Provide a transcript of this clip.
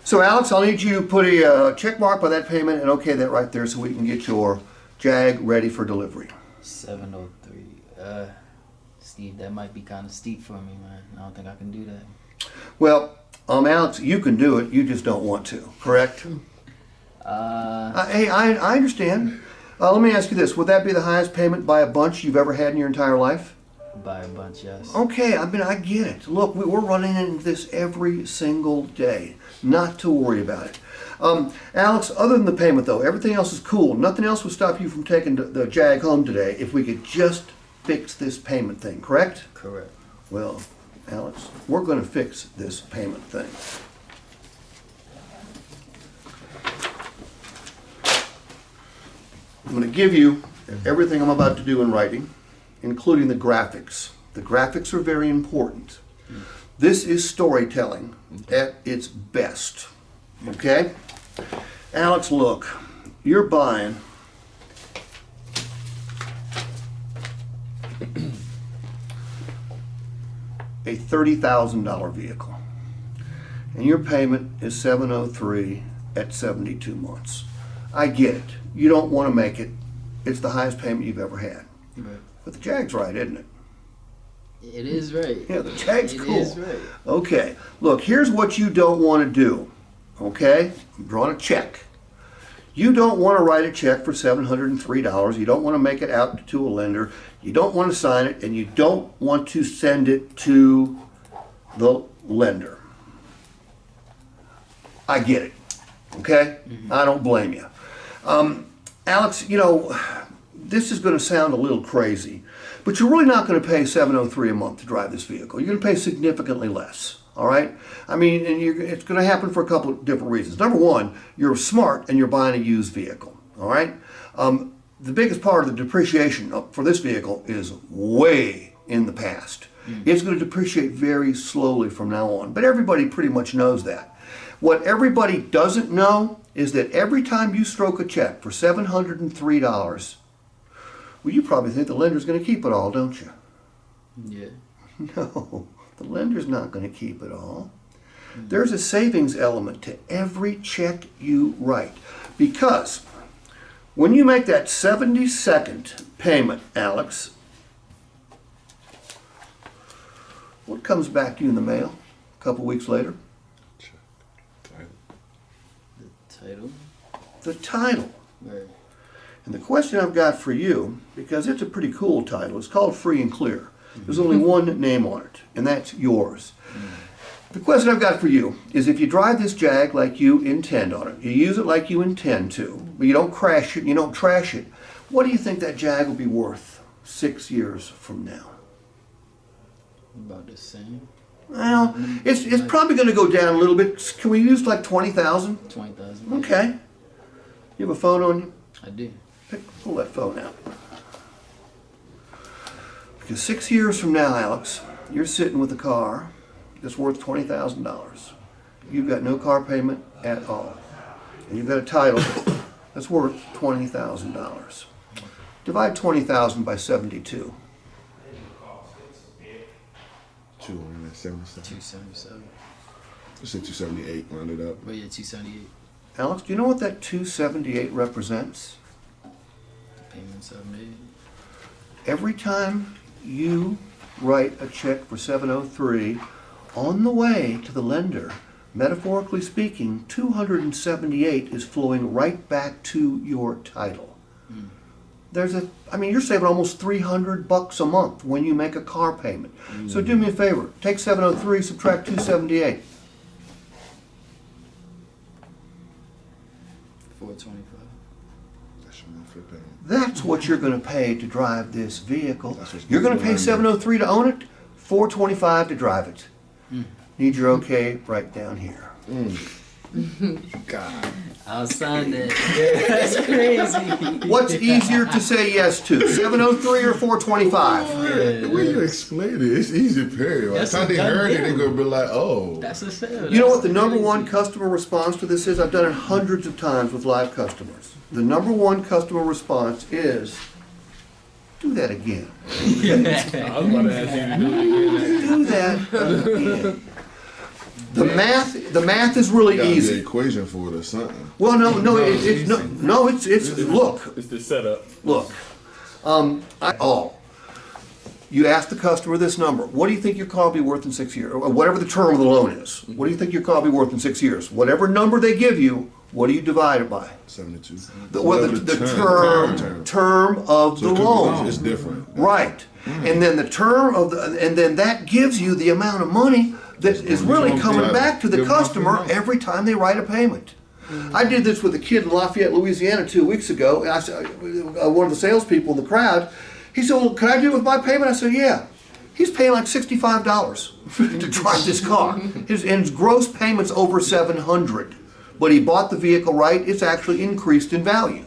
So Alex, I'll need you to put a check mark by that payment and okay that right there so we can get your Jag ready for delivery. 703. Steve, that might be kind of steep for me, man. I don't think I can do that. Well, Alex, you can do it. You just don't want to, correct? Hey, I understand. Let me ask you this. Would that be the highest payment by a bunch you've ever had in your entire life? By a bunch, yes. Okay, I mean, I get it. Look, we're running into this every single day. Not to worry about it. Alex, other than the payment, though, everything else is cool. Nothing else would stop you from taking the Jag home today if we could just fix this payment thing, correct? Correct. Well, Alex, we're going to fix this payment thing. I'm going to give you everything I'm about to do in writing, including the graphics. The graphics are very important. This is storytelling at its best. Okay? Alex, look, you're buying a $30,000 vehicle. And your payment is $703 at 72 months. I get it. You don't want to make it. It's the highest payment you've ever had. Right. But the Jag's right, isn't it? It is right. Yeah, the Jag's cool. It is right. Okay, look, here's what you don't want to do. Okay? I'm drawing a check. You don't want to write a check for $703. You don't want to make it out to a lender. You don't want to sign it, and you don't want to send it to the lender. I get it. Okay? I don't blame you. Alex, you know, this is going to sound a little crazy, but you're really not going to pay $703 a month to drive this vehicle. You're going to pay significantly less. All right? I mean, and it's going to happen for a couple of different reasons. Number one, you're smart and you're buying a used vehicle. All right? The biggest part of the depreciation for this vehicle is way in the past. It's going to depreciate very slowly from now on, but everybody pretty much knows that. What everybody doesn't know is that every time you stroke a check for $703, well, you probably think the lender's going to keep it all, don't you? Yeah. No, the lender's not going to keep it all. There's a savings element to every check you write, because when you make that 72nd payment, Alex, what comes back to you in the mail a couple weeks later? Title. The title. Right. And the question I've got for you, because it's a pretty cool title, it's called Free and Clear. There's only one name on it, and that's yours. The question I've got for you is, if you drive this Jag like you intend on it, you use it like you intend to, but you don't crash it, you don't trash it, what do you think that Jag will be worth 6 years from now? About the same. Well, it's probably going to go down a little bit. Can we use like 20,000? 20,000. Okay. You have a phone on you? I do. Pull that phone out. Because 6 years from now, Alex, you're sitting with a car that's worth $20,000. You've got no car payment at all. And you've got a title that's worth $20,000. Divide 20,000 by 72. 277. 277. I said 278, rounded up. Well, yeah, 278. Alex, do you know what that 278 represents? The payments I've made. Every time you write a check for 703, on the way to the lender, metaphorically speaking, 278 is flowing right back to your title. You're saving almost $300 a month when you make a car payment. So do me a favor, take 703, subtract 278. 425. That's your monthly payment. That's what you're going to pay to drive this vehicle. That's what's You're going to pay going on. $703 to own it, $425 to drive it. Need your okay right down here. God. I'll sign that. That's crazy. What's easier to say yes to, 703 or 425? The way you explain it, it's easy to pay. By the That's time a they done heard it, deal. they're going to be like, oh. That's a sale. You know what the That's number crazy. one customer response to this is? I've done it hundreds of times with live customers. The number one customer response is, do that again. I was about to ask you to do it again. Do that again. The math is really Got the easy. equation for it or something. Well, it's look. It's the setup. Look, you ask the customer this number. What do you think your car will be worth in 6 years? Or whatever the term of the loan is. What do you think your car will be worth in 6 years? Whatever number they give you, what do you divide it by? 72. The term of the loan. It's different. Right. And then and then that gives you the amount of money that is really coming back to the customer every time they write a payment. I did this with a kid in Lafayette, Louisiana 2 weeks ago. And I said, one of the salespeople in the crowd, he said, well, can I do it with my payment? I said, yeah. He's paying like $65 to drive this car. His gross payment's over $700. But he bought the vehicle right, it's actually increased in value.